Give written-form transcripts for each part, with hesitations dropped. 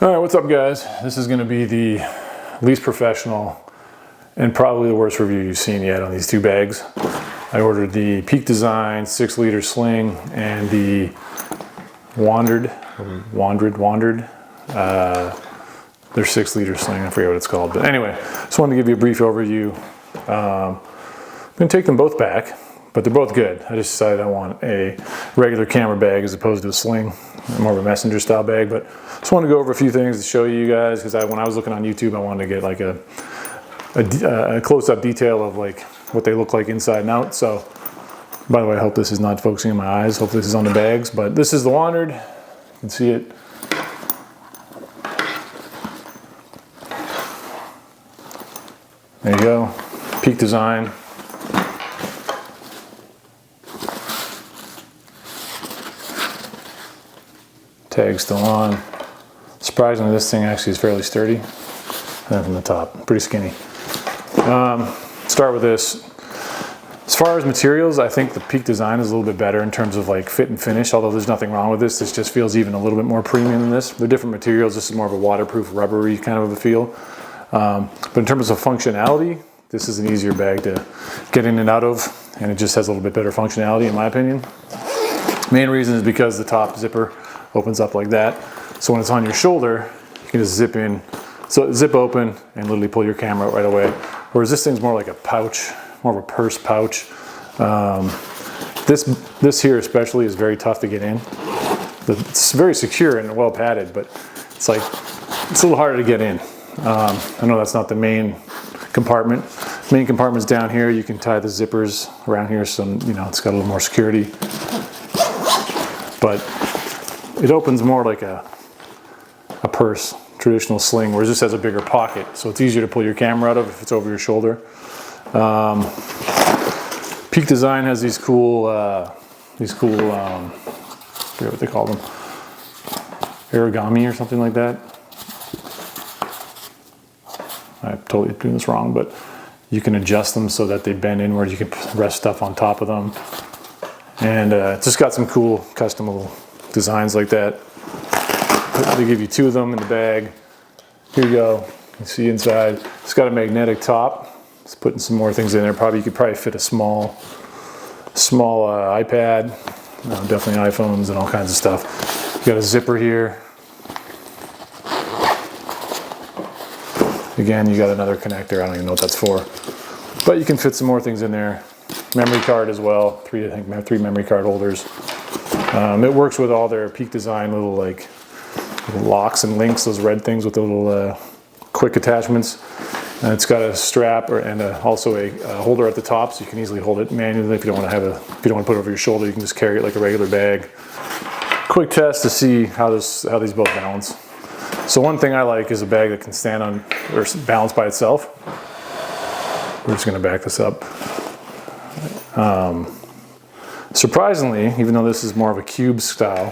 All right, what's up guys? This is gonna be the least professional and probably the worst review you've seen yet on these two bags. I ordered the Peak Design 6-liter sling and the WANDRD, their 6-liter sling. I forget what it's called, but anyway, just wanted to give you a brief overview. I'm gonna take them both back, but they're both good. I just decided I want a regular camera bag as opposed to a sling, more of a messenger style bag, but just wanted to go over a few things to show you guys, because when I was looking on YouTube, I wanted to get like a close-up detail of like what they look like inside and out. So, by the way, I hope this is not focusing on my eyes. Hopefully this is on the bags, but this is the WANDRD. You can see it. There you go. Peak Design. Tag's still on. Surprisingly, this thing actually is fairly sturdy. And from the top, pretty skinny. Start with this. As far as materials, I think the Peak Design is a little bit better in terms of like fit and finish, although there's nothing wrong with this. This just feels even a little bit more premium than this. They're different materials. This is more of a waterproof, rubbery kind of a feel. But in terms of functionality, this is an easier bag to get in and out of, and it just has a little bit better functionality in my opinion. Main reason is because the top zipper opens up like that. So when it's on your shoulder, you can just zip in, so zip open and literally pull your camera out right away. Whereas this thing's more like a pouch, more of a purse pouch. This here especially is very tough to get in. It's very secure and well padded, but it's a little harder to get in. I know that's not the main compartment. Main compartment's down here. You can tie the zippers around here, so it's got a little more security. But it opens more like a purse, traditional sling, whereas this has a bigger pocket, so it's easier to pull your camera out of if it's over your shoulder. Peak Design has these cool, I forget what they call them, origami or something like that. I'm totally doing this wrong, but you can adjust them so that they bend inward. You can rest stuff on top of them. And it's just got some cool custom little designs like that. They give you two of them in the bag. Here you go. You can see inside. It's got a magnetic top. It's putting some more things in there. You could probably fit a small iPad. Definitely iPhones and all kinds of stuff. You got a zipper here. Again, you got another connector. I don't even know what that's for. But you can fit some more things in there. Memory card as well. I think three memory card holders. It works with all their Peak Design little locks and links, those red things with the little quick attachments. And it's got a strap and also a holder at the top, so you can easily hold it manually if you don't want to put it over your shoulder. You can just carry it like a regular bag. Quick test to see how these both balance. So one thing I like is a bag that can stand on or balance by itself. We're just going to back this up. Surprisingly, even though this is more of a cube style,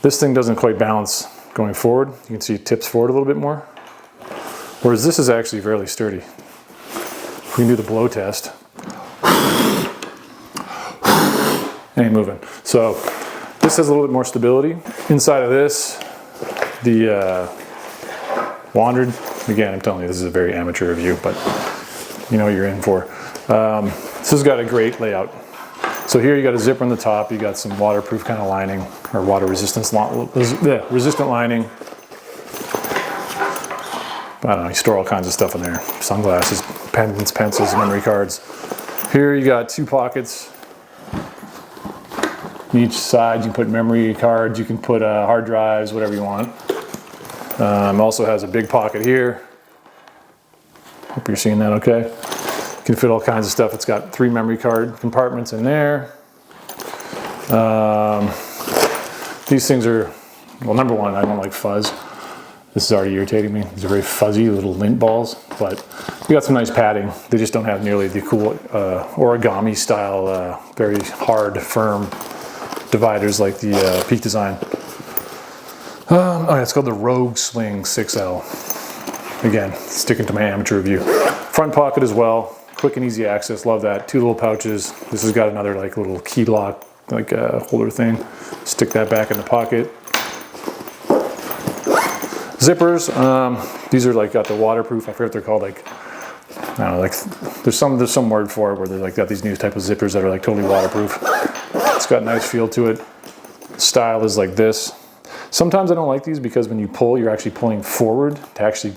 this thing doesn't quite balance going forward. You can see it tips forward a little bit more. Whereas this is actually fairly sturdy. We can do the blow test. Ain't moving. So this has a little bit more stability. Inside of this, the WANDRD, again, I'm telling you, this is a very amateur review, but you know what you're in for. This has got a great layout. So here you got a zipper on the top, you got some waterproof kind of lining, or water resistant lining. I don't know, you store all kinds of stuff in there. Sunglasses, pens, pencils, memory cards. Here you got two pockets. On each side you can put memory cards, you can put hard drives, whatever you want. Also has a big pocket here. Hope you're seeing that okay. You can fit all kinds of stuff. It's got 3 memory card compartments in there. These things are, well, number one, I don't like fuzz. This is already irritating me. These are very fuzzy little lint balls, but we got some nice padding. They just don't have nearly the cool origami style, very hard, firm dividers like the Peak Design. It's called the Rogue Sling 6L. Again, sticking to my amateur review. Front pocket as well. Quick and easy access, love that. 2 little pouches. This has got another little key lock, holder thing. Stick that back in the pocket. Zippers, these are like got the waterproof, I forget what they're called, like, I don't know, like there's some word for it where they're like got these new type of zippers that are like totally waterproof. It's got a nice feel to it. Style is like this. Sometimes I don't like these because when you pull, you're actually pulling forward to actually,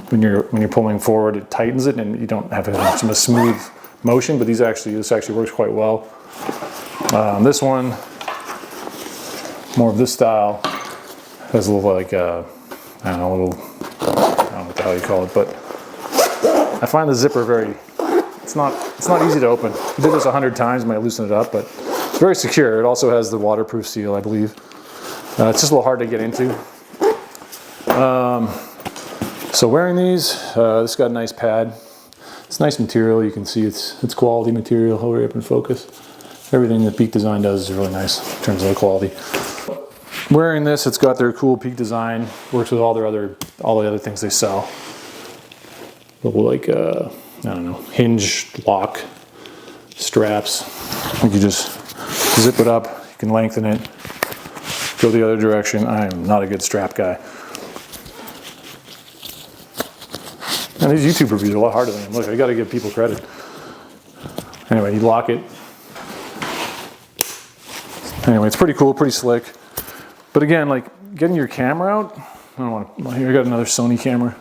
when you're pulling forward, it tightens it and you don't have a smooth motion, but this actually works quite well. This one, more of this style, has a little like, I don't know what the hell you call it, but I find the zipper it's not easy to open. If you did this 100 times, you might loosen it up, but it's very secure. It also has the waterproof seal, I believe. It's just a little hard to get into. So wearing these, this got a nice pad. It's nice material. You can see it's quality material. Hold it up in focus. Everything that Peak Design does is really nice in terms of the quality. Wearing this, it's got their cool Peak Design. Works with all the other things they sell. Little like I don't know, hinge lock straps. You can just zip it up. You can lengthen it. Go the other direction. I am not a good strap guy. And these YouTube reviews are a lot harder than them. Look, I got to give people credit. Anyway, you lock it. Anyway, it's pretty cool, pretty slick. But again, like getting your camera out, I don't want to, here I got another Sony camera.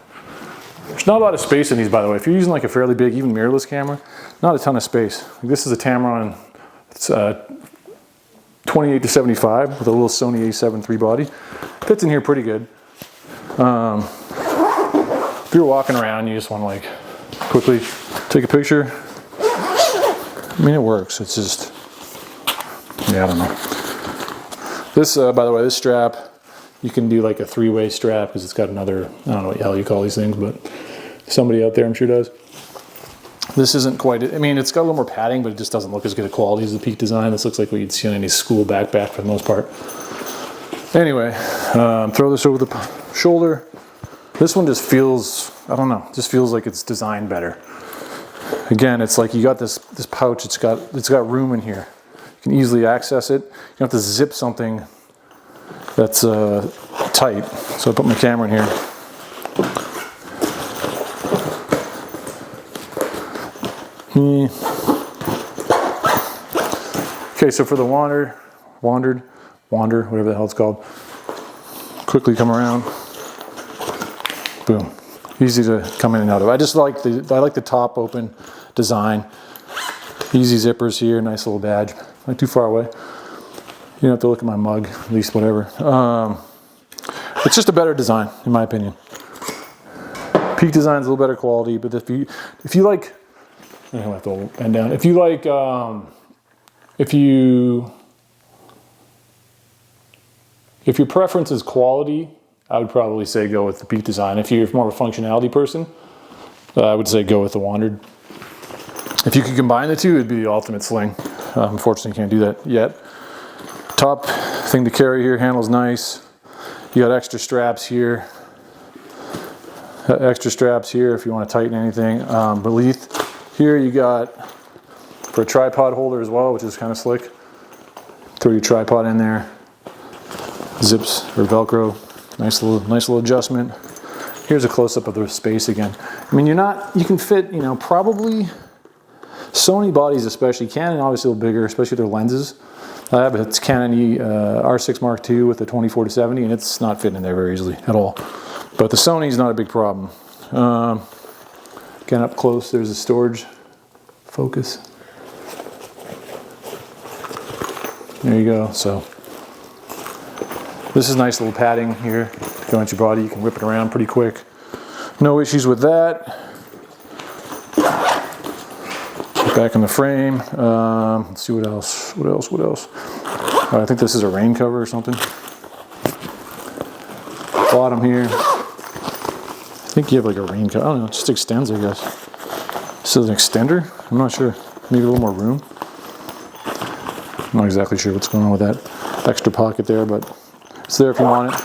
There's not a lot of space in these, by the way. If you're using like a fairly big, even mirrorless camera, not a ton of space. Like this is a Tamron, it's 28 to 75 with a little Sony A7 III body. Fits in here pretty good. If you're walking around, you just want to like quickly take a picture. I mean, it works. It's just, yeah, I don't know. This, by the way, this strap, you can do like a three-way strap because it's got another, I don't know what the hell you call these things, but somebody out there I'm sure does. This isn't quite, I mean, it's got a little more padding, but it just doesn't look as good a quality as the Peak Design. This looks like what you'd see on any school backpack for the most part. Anyway, throw this over the shoulder. This one just feels, I don't know, just feels like it's designed better. Again, it's like you got this pouch, it's got room in here. You can easily access it. You don't have to zip something that's tight. So I put my camera in here. Okay, so for the WANDRD, whatever the hell it's called, quickly come around. Boom, easy to come in and out of. I like the top open design. Easy zippers here, nice little badge. Not too far away. You don't have to look at my mug, at least whatever. It's just a better design, in my opinion. Peak Design's a little better quality, but if you like, I'm gonna have to bend down. If you like, if your preference is quality, I would probably say go with the Peak Design. If you're more of a functionality person, I would say go with the WANDRD. If you could combine the two, it'd be the ultimate sling. Unfortunately, you can't do that yet. Top thing to carry here, handle's nice. You got extra straps here. Extra straps here if you want to tighten anything. Beneath here you got for a tripod holder as well, which is kind of slick. Throw your tripod in there. Zips or Velcro. Nice little adjustment. Here's a close-up of the space again. I mean, you can fit, probably Sony bodies, especially Canon, obviously a little bigger, especially their lenses. But it's Canon R6 Mark II with the 24-70, and it's not fitting in there very easily at all. But the Sony's not a big problem. Again, up close, there's a storage focus. There you go. So this is nice little padding here to go into your body. You can whip it around pretty quick. No issues with that. Back in the frame. Let's see what else. What else? I think this is a rain cover or something. Bottom here. I think you have like a rain cover. I don't know. It just extends, I guess. This is an extender. I'm not sure. Maybe a little more room. I'm not exactly sure what's going on with that extra pocket there, but it's there if you want it.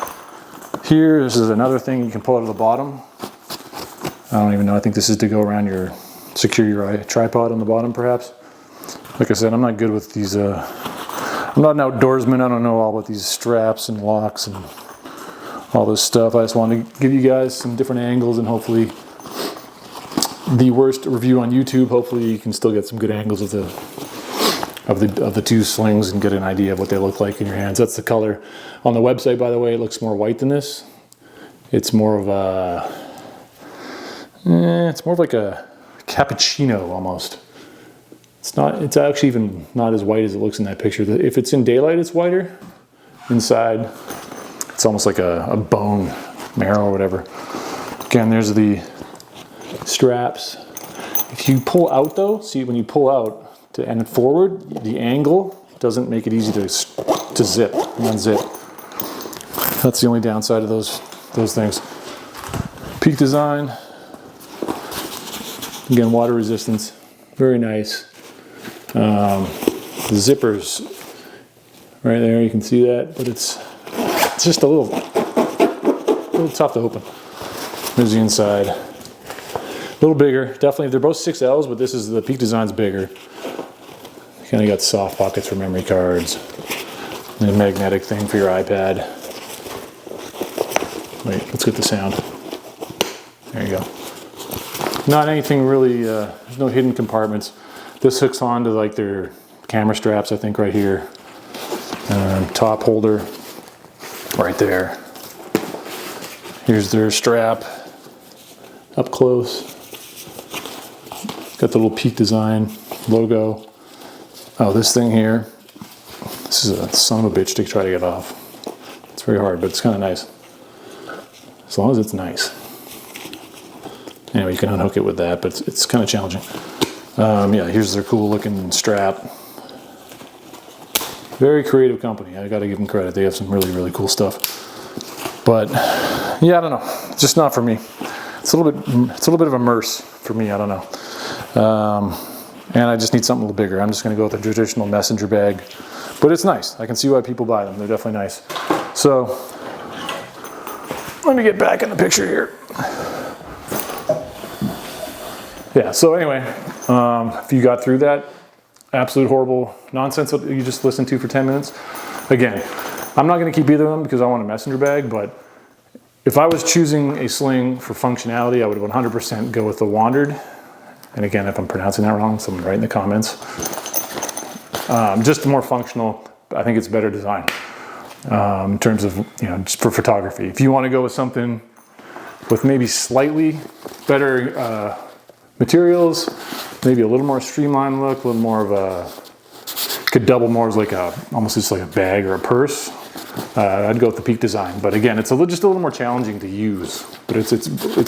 Here, this is another thing you can pull out of the bottom. I don't even know. I think this is to go around secure your tripod on the bottom, perhaps. Like I said, I'm not good with these. I'm not an outdoorsman. I don't know all about these straps and locks and all this stuff. I just wanted to give you guys some different angles, and hopefully the worst review on YouTube, hopefully you can still get some good angles of the two slings and get an idea of what they look like in your hands. That's the color. On the website, by the way, it looks more white than this. It's more of like a cappuccino almost. It's actually even not as white as it looks in that picture. If it's in daylight, it's whiter. Inside, it's almost like a bone marrow or whatever. Again, there's the straps. If you pull out though, see when you pull out to end forward, the angle doesn't make it easy to zip and unzip. That's the only downside of those things. Peak Design. Again, water resistance, very nice. The zippers right there, you can see that, but it's just a little tough to open. There's the inside. A little bigger, definitely. They're both 6Ls, but this is the Peak Design's bigger. Kind of got soft pockets for memory cards, and a magnetic thing for your iPad. Wait, let's get the sound. There you go. Not anything really, there's no hidden compartments. This hooks on to like their camera straps, I think, right here. Top holder right there. Here's their strap up close. Got the little Peak Design logo. Oh, this thing here. This is a son of a bitch to try to get off. It's very hard, but it's kind of nice. As long as it's nice. Anyway, you can unhook it with that, but it's kind of challenging. Yeah, here's their cool looking strap. Very creative company. I got to give them credit. They have some really, really cool stuff. But yeah, I don't know. It's just not for me. It's a little bit of a merce for me. I don't know. And I just need something a little bigger. I'm just going to go with the traditional messenger bag. But it's nice. I can see why people buy them. They're definitely nice. So let me get back in the picture here. Yeah, so anyway, if you got through that absolute horrible nonsense that you just listened to for 10 minutes, again, I'm not going to keep either of them because I want a messenger bag, but if I was choosing a sling for functionality, I would 100% go with the WANDRD. And again, if I'm pronouncing that wrong, someone write in the comments. Just more functional. I think it's better design in terms of, just for photography. If you want to go with something with maybe slightly better materials, maybe a little more streamlined look, a little more of a, could double more as like almost just like a bag or a purse. I'd go with the Peak Design, but again, it's just a little more challenging to use. But it's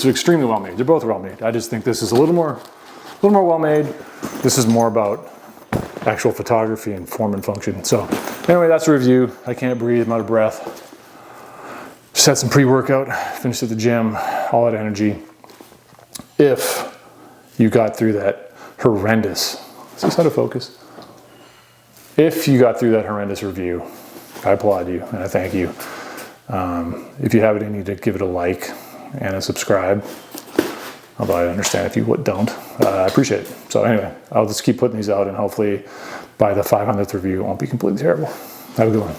extremely well made. They're both well made. I just think this is a little more well made. This is more about actual photography and form and function. So anyway, that's the review. I can't breathe. I'm out of breath. Just had some pre-workout. Finished at the gym. All that energy. If you got through that horrendous, is this out of focus? If you got through that horrendous review, I applaud you and I thank you. If you have it in you to give it a like and a subscribe, although I understand if you don't, I appreciate it. So anyway, I'll just keep putting these out, and hopefully by the 500th review it won't be completely terrible. Have a good one.